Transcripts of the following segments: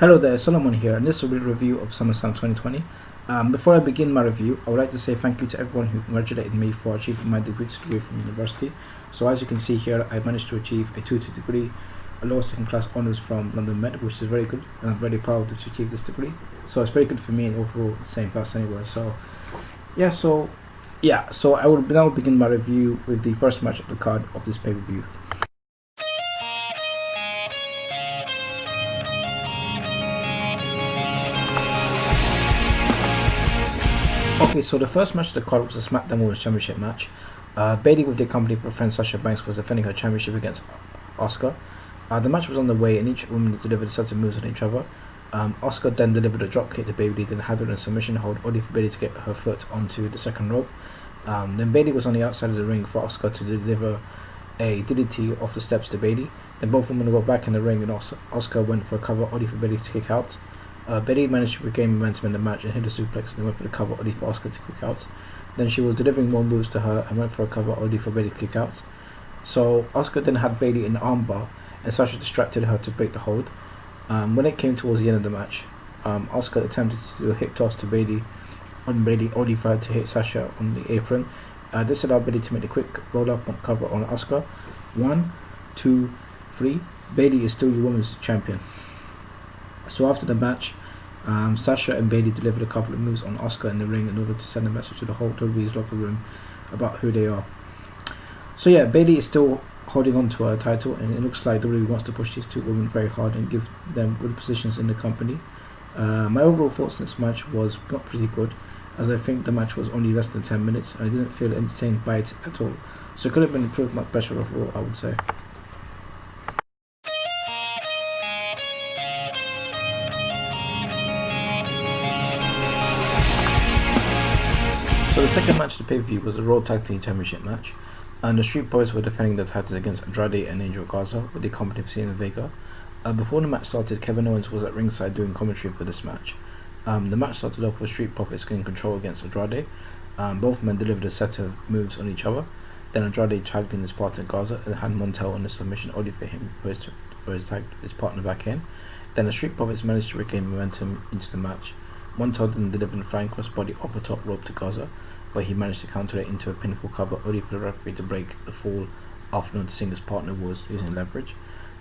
Hello there, Solomon here, and this will be a review of SummerSlam 2020. Before I begin my review, I would like to say thank you to everyone who congratulated me for achieving my degree from university. So as you can see here, I managed to achieve a 2-2 degree, a lower second class honours from London Met, which is very good, and I'm very proud to achieve this degree. So it's very good for me and overall same class anywhere. So I will now begin my review with the first match of the card of this pay-per-view. Okay, so the first match of the card was a SmackDown Women's Championship match. Bayley, with the company of her friend Sasha Banks, was defending her championship against Asuka. The match was on the way, and each woman delivered a set of moves on each other. Asuka then delivered a dropkick to Bayley, then had her in a submission hold, only for Bayley to get her foot onto the second rope. Then Bayley was on the outside of the ring for Asuka to deliver a DDT off the steps to Bayley. Then both women were back in the ring, and Asuka went for a cover, only for Bayley to kick out. Bayley managed to regain momentum in the match and hit a suplex, and went for the cover, only for Asuka to kick out. Then she was delivering more moves to her and went for a cover, only for Bayley to kick out. So Asuka then had Bayley in the armbar, and Sasha distracted her to break the hold. When it came towards the end of the match, Asuka attempted to do a hip toss to Bayley, only for her to hit Sasha on the apron. This allowed Bayley to make a quick roll up on cover on Asuka. 1, 2, 3. Bayley is still your women's champion. So after the match, Sasha and Bayley delivered a couple of moves on Asuka in the ring in order to send a message to the whole WWE's locker room about who they are. So yeah, Bayley is still holding on to her title, and it looks like WWE wants to push these two women very hard and give them good positions in the company. My overall thoughts on this match was not pretty good, as I think the match was only less than 10 minutes and I didn't feel entertained by it at all. So it could have been improved much better overall, I would say. So the second match of the pay-per-view was a Raw Tag Team Championship match, and the Street Boys were defending their titles against Andrade and Angel Garza with the company of Zelina Vega. Before the match started, Kevin Owens was at ringside doing commentary for this match. The match started off with Street Profits getting control against Andrade. Both men delivered a set of moves on each other. Then Andrade tagged in his partner Garza and had Montel on the submission, only for him for his partner back in. Then the Street Profits managed to regain momentum into the match. Montel then delivered a flying crossbody off the top rope to Garza, but he managed to counter it into a pinfall cover, only for the referee to break the fall after noticing his partner was using leverage.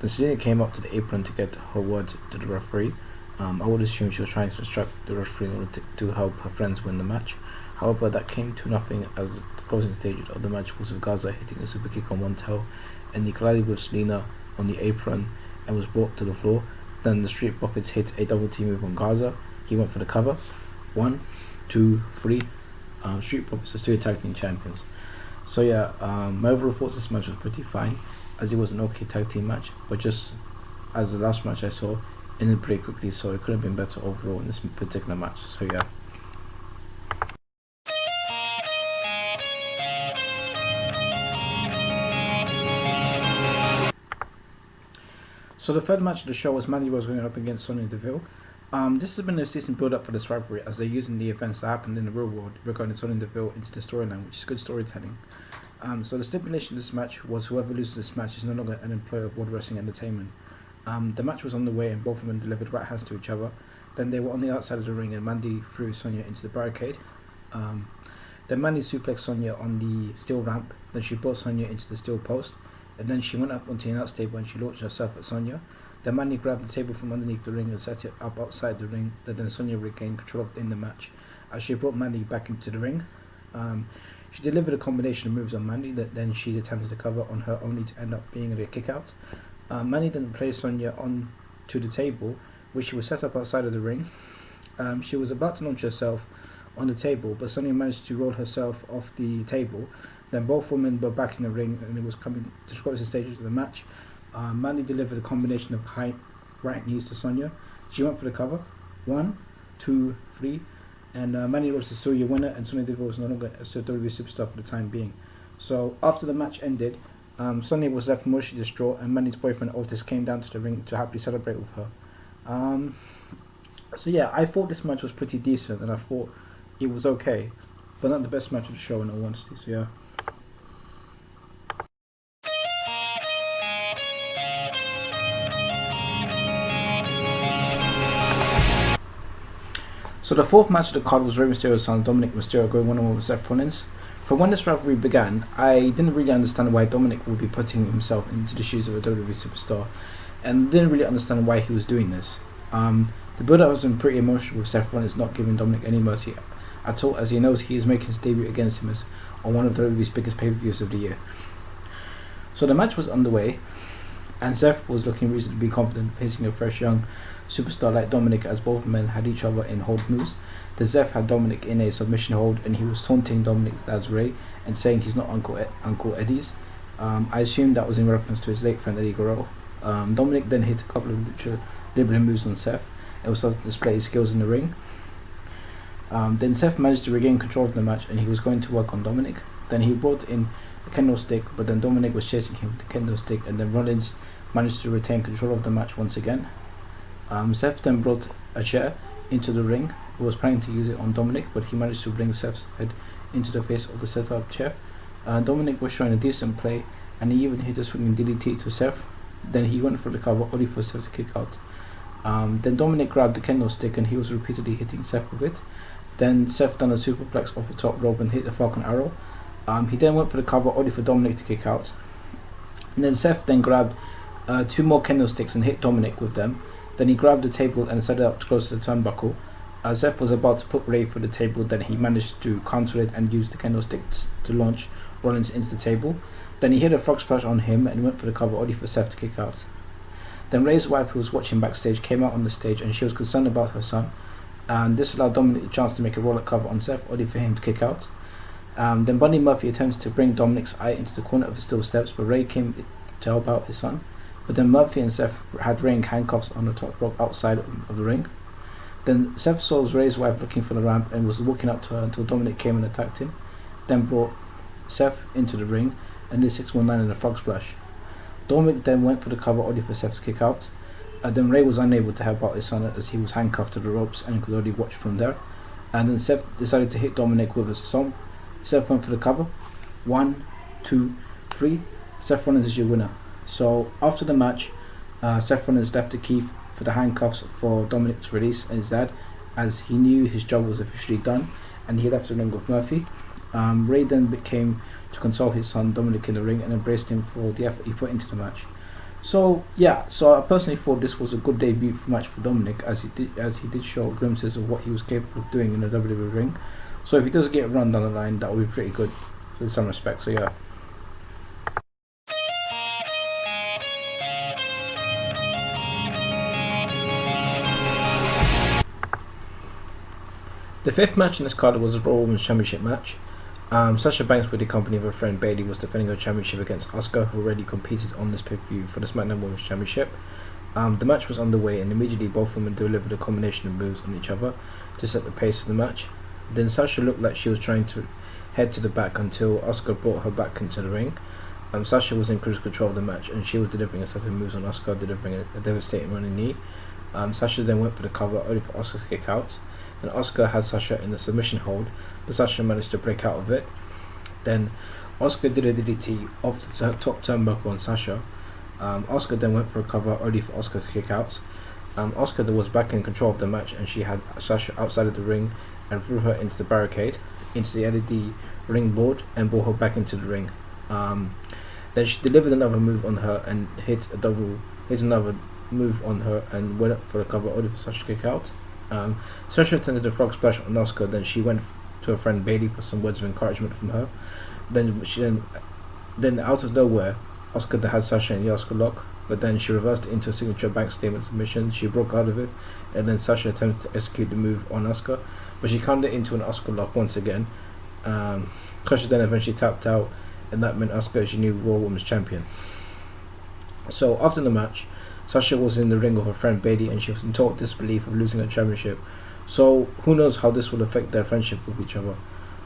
Then Zelina came up to the apron to get her word to the referee. I would assume she was trying to distract the referee in order to help her friends win the match. However, that came to nothing, as the closing stage of the match was with Garza hitting a super kick on Montel, and he collided with Zelina on the apron and was brought to the floor. Then the Street Profits hit a double team move on Garza. He went for the cover. 1, 2, 3. Street Profits are still tag team champions. So yeah, my overall thoughts this match was pretty fine, as it was an okay tag team match, but just as the last match I saw, ended pretty quickly, so it could have been better overall in this particular match. So yeah. So the third match of the show was Mandy Rose going up against Sonya Deville. This has been a decent build-up for this rivalry, as they're using the events that happened in the real world regarding Sonya Deville into the storyline, which is good storytelling. So the stipulation of this match was whoever loses this match is no longer an employee of World Wrestling Entertainment. The match was on the way, and both of them delivered right hands to each other. Then they were on the outside of the ring, and Mandy threw Sonya into the barricade. Then Mandy suplexed Sonya on the steel ramp. Then she brought Sonya into the steel post, and then she went up onto the announce table and she launched herself at Sonya. Then Mandy grabbed the table from underneath the ring and set it up outside the ring. Then Sonya regained control in the match as she brought Mandy back into the ring. She delivered a combination of moves on Mandy that then she attempted to cover on her, only to end up being a kick out. Mandy then placed Sonya onto the table, which she was set up outside of the ring. She was about to launch herself on the table, but Sonya managed to roll herself off the table. Then both women were back in the ring, and it was coming to the closing stages of the match. Mandy delivered a combination of high right knees to Sonya. She went for the cover. 1, 2, 3. And Mandy Rose is still your winner, and Sonya Deville is no longer a WWE superstar for the time being. So after the match ended, Sonya was left mostly distraught, and Mandy's boyfriend Otis came down to the ring to happily celebrate with her. So yeah, I thought this match was pretty decent, and I thought it was okay, but not the best match of the show in all honesty. So yeah. So the fourth match of the card was Rey Mysterio's son Dominic Mysterio going one-on-one with Seth Rollins. From when this rivalry began, I didn't really understand why Dominic would be putting himself into the shoes of a WWE superstar, and didn't really understand why he was doing this. The build-up has been pretty emotional with Seth Rollins not giving Dominic any mercy at all, as he knows he is making his debut against him as on one of WWE's biggest pay-per-views of the year. So the match was underway, and Seth was looking reasonably confident facing a fresh young superstar like Dominic, as both men had each other in hold moves. The Seth had Dominic in a submission hold, and he was taunting Dominic's dad's Ray and saying he's not Uncle Eddie's. I assumed that was in reference to his late friend Eddie Guerrero. Dominic then hit a couple of lucha libre moves on Seth and was starting to display his skills in the ring. Then Seth managed to regain control of the match, and he was going to work on Dominic. Then he brought in the kendo stick, but then Dominic was chasing him with the kendo stick, and then Rollins managed to retain control of the match once again. Seth then brought a chair into the ring. He was planning to use it on Dominic, but he managed to bring Seth's head into the face of the set-up chair. Dominic was showing a decent play, and he even hit a swinging DDT to Seth. Then he went for the cover, only for Seth to kick out. Then Dominic grabbed the kendo stick, and he was repeatedly hitting Seth with it. Then Seth done a superplex off the top rope and hit the Falcon Arrow. He then went for the cover, only for Dominic to kick out. And then Seth then grabbed 2 more kendo sticks and hit Dominic with them. Then he grabbed the table and set it up close to the turnbuckle. Seth was about to put Ray for the table, then he managed to counter it and use the kendo sticks to launch Rollins into the table. Then he hit a frog splash on him and went for the cover, only for Seth to kick out. Then Ray's wife, who was watching backstage, came out on the stage, and she was concerned about her son. And this allowed Dominic the chance to make a roll-up cover on Seth, only for him to kick out. Then Buddy Murphy attempts to bring Dominic's eye into the corner of the steel steps, but Ray came to help out his son. But then Murphy and Seth had Ray in handcuffs on the top rope outside of the ring. Then Seth saw Ray's wife looking for the ramp and was walking up to her until Dominic came and attacked him. Then brought Seth into the ring and did 619 in a frog splash. Dominic then went for the cover, only for Seth's kick out. Then Ray was unable to help out his son as he was handcuffed to the ropes and could only watch from there. And then Seth decided to hit Dominic with a stomp. Seth went for the cover. 1, 2, 3. Seth Rollins is your winner. So after the match, Seth Rollins left the key for the handcuffs for Dominic's release and his dad, as he knew his job was officially done, and he left the ring with Murphy. Ray then came to console his son Dominic in the ring and embraced him for the effort he put into the match. So I personally thought this was a good debut match for Dominic, as he did show glimpses of what he was capable of doing in the WWE ring. So if he does get a run down the line, that would be pretty good in some respects. So yeah. The fifth match in this card was a Raw Women's Championship match. Sasha Banks, with the company of her friend Bayley, was defending her championship against Asuka, who already competed on this pay-per-view for the SmackDown Women's Championship. The match was underway, and immediately both women delivered a combination of moves on each other to set the pace of the match. Then Sasha looked like she was trying to head to the back until Asuka brought her back into the ring. Sasha was in crucial control of the match, and she was delivering a set of moves on Asuka, delivering a devastating running knee. Sasha then went for the cover, only for Asuka to kick out. Then Asuka had Sasha in the submission hold, but Sasha managed to break out of it. Then Asuka did a DDT off the top turnbuckle on Sasha. Asuka then went for a cover, only for Asuka to kick out. Asuka was back in control of the match, and she had Sasha outside of the ring and threw her into the barricade, into the LED ring board, and brought her back into the ring. Then she delivered another move on her and hit another move on her and went up for the cover, only for Sasha to kick out. Sasha attended the frog splash on Asuka. Then she went to her friend Bayley for some words of encouragement from her. Then out of nowhere, Asuka had Sasha in the Asuka lock, but then she reversed it into a signature bank statement submission. She broke out of it, and then Sasha attempted to execute the move on Asuka, but she countered it into an Asuka lock once again. Sasha then eventually tapped out, and that meant Asuka is your new Raw Women's Champion. So after the match, Sasha was in the ring with her friend Bayley, and she was in total disbelief of losing her championship. So who knows how this will affect their friendship with each other.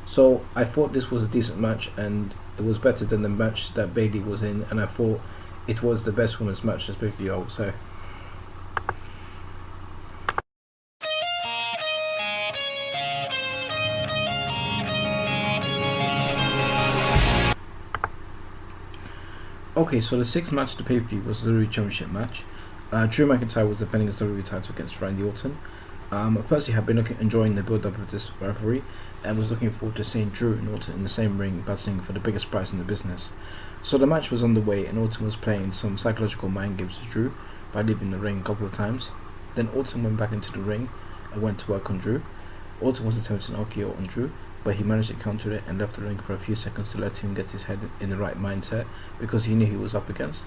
So I thought this was a decent match, and it was better than the match that Bayley was in, and I thought it was the best women's match this pay-per-view, I would say. Okay, so the sixth match of the pay-per-view was the WWE Championship match. Drew McIntyre was defending his WWE title against Randy Orton. I personally have been enjoying the build-up of this rivalry and was looking forward to seeing Drew and Orton in the same ring battling for the biggest prize in the business. So the match was underway and Orton was playing some psychological mind games with Drew by leaving the ring a couple of times. Then Orton went back into the ring and went to work on Drew. Orton was attempting an RKO on Drew, but he managed to counter it and left the ring for a few seconds to let him get his head in the right mindset because he knew he was up against.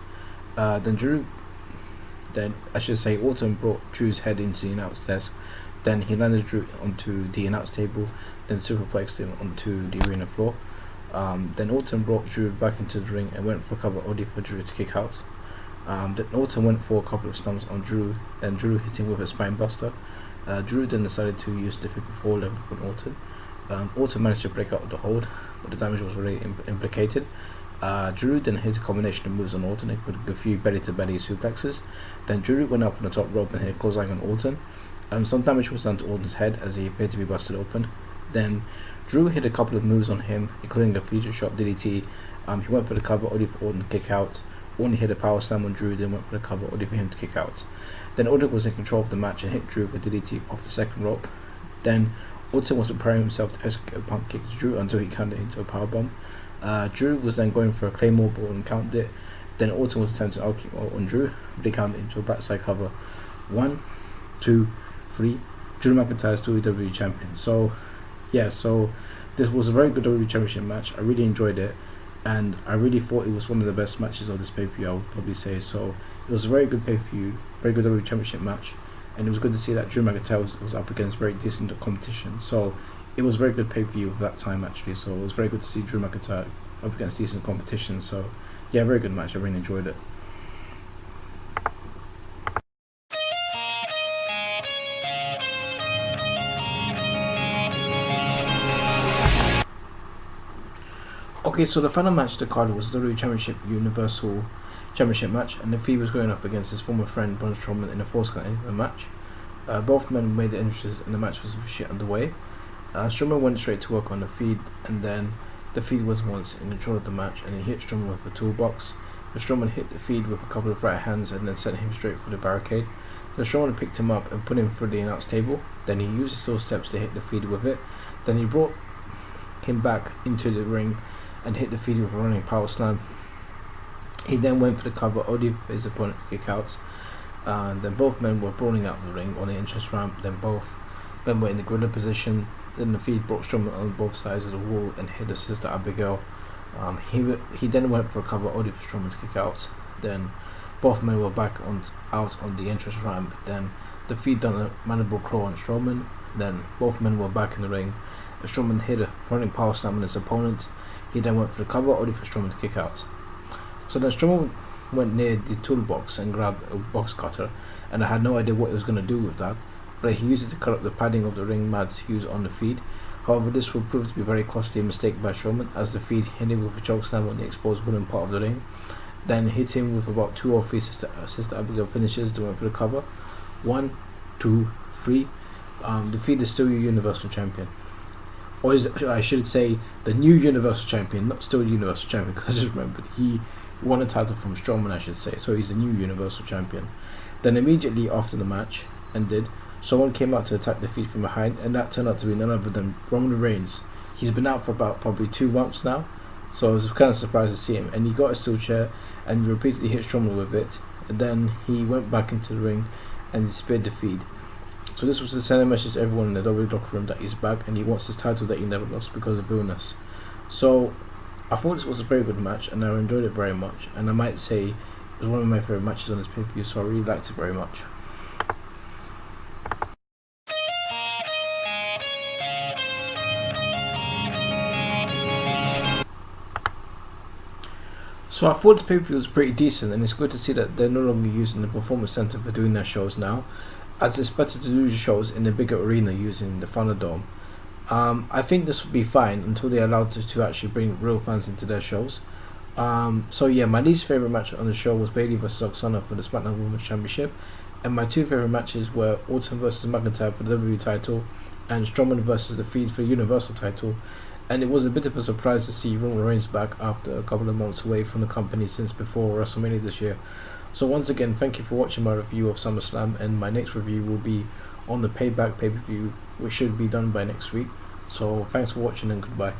Orton brought Drew's head into the announce desk. Then he landed Drew onto the announce table, then superplexed him onto the arena floor. Then Orton brought Drew back into the ring and went for cover only for Drew to kick out. Then Orton went for a couple of stomps on Drew, then Drew hit him with a spine buster. Drew then decided to use the figure 4 level on Orton. Orton managed to break out of the hold, but the damage was already implicated. Drew then hit a combination of moves on Orton, including a few belly-to-belly suplexes. Then Drew went up on the top rope and hit a clothesline on Orton. Some damage was done to Orton's head as he appeared to be busted open. Then Drew hit a couple of moves on him, including a feature shot DDT. He went for the cover only for Orton to kick out. Orton hit a power slam on Drew, then went for the cover only for him to kick out. Then Orton was in control of the match and hit Drew with a DDT off the second rope. Then Orton was preparing himself to execute a punt kick to Drew until he countered into a powerbomb. Drew was then going for a Claymore ball and counted it. Then Orton was attempting to RKO on Drew, but he counted into a backside cover. 1, 2, 3. Drew McIntyre is still the WWE champion. So this was a very good WWE championship match. I really enjoyed it, and I really thought it was one of the best matches of this pay-per-view, I would probably say. So it was a very good pay-per-view, very good WWE championship match, and it was good to see that Drew McIntyre was up against very decent competition. So it was a very good pay-per-view of that time actually. So it was very good to see Drew McIntyre up against decent competition. So yeah, very good match. I really enjoyed it. Okay, so the final match of the card was the WWE Championship Universal Championship match, and the Fiend was going up against his former friend Braun Strowman in a false count in the match. Both men made their entrances and the match was officially underway. Strowman went straight to work on the Fiend, and then the Fiend was once in control of the match, and he hit Strowman with a toolbox. The Strowman hit the Fiend with a couple of right hands and then sent him straight for the barricade. The Strowman picked him up and put him through the announce table. Then he used the steel steps to hit the Fiend with it. Then he brought him back into the ring and hit the Fiend with a running power slam. He then went for the cover only for his opponent to kick out. Then both men were brawling out of the ring on the entrance ramp. Then both men were in the gorilla position. Then the Fiend brought Strowman on both sides of the wall and hit his sister Abigail. He then went for a cover only for Strowman to kick out. Then both men were back out on the entrance ramp. Then the Fiend done a mandible claw on Strowman. Then both men were back in the ring. Strowman hit a running power slam on his opponent. He then went for the cover only for Strowman to kick out. So then Strowman went near the toolbox and grabbed a box cutter, and I had no idea what he was going to do with that, but he used it to cut up the padding of the ring mats used on the Fiend. However, this would prove to be a very costly mistake by Strowman, as the Fiend hit him with a chokeslam on the exposed wooden part of the ring, then hit him with about 2 or 3 Sister Abigail finishes that went for the cover. 1, 2, 3. The Fiend is still your Universal Champion. Or I should say, the new Universal Champion, not still Universal Champion, because I just remembered he won a title from Strowman, I should say, so he's the new Universal Champion. Then immediately after the match ended, someone came out to attack the Fiend from behind, and that turned out to be none other than Roman Reigns. He's been out for about probably 2 months now, so I was kind of surprised to see him, and he got a steel chair and repeatedly hit Strowman with it, and then he went back into the ring and he speared the Fiend. So this was to send a message to everyone in the WWE locker room that he's back and he wants his title that he never lost because of illness. So I thought this was a very good match and I enjoyed it very much, and I might say it was one of my favourite matches on this pay-per-view, so I really liked it very much. So I thought this pay-per-view was pretty decent, and it's good to see that they're no longer using the Performance Center for doing their shows now, as it's better to do the shows in a bigger arena using the Thunderdome. I think this will be fine until they're allowed to actually bring real fans into their shows. So yeah, my least favourite match on the show was Bayley vs Oksana for the SmackDown Women's Championship, and my 2 favourite matches were Orton vs McIntyre for the WWE title and Strowman vs the Fiend for the Universal title. And it was a bit of a surprise to see Roman Reigns back after a couple of months away from the company since before WrestleMania this year. So once again, thank you for watching my review of SummerSlam, and my next review will be on the Payback pay per view, which should be done by next week. So thanks for watching and goodbye.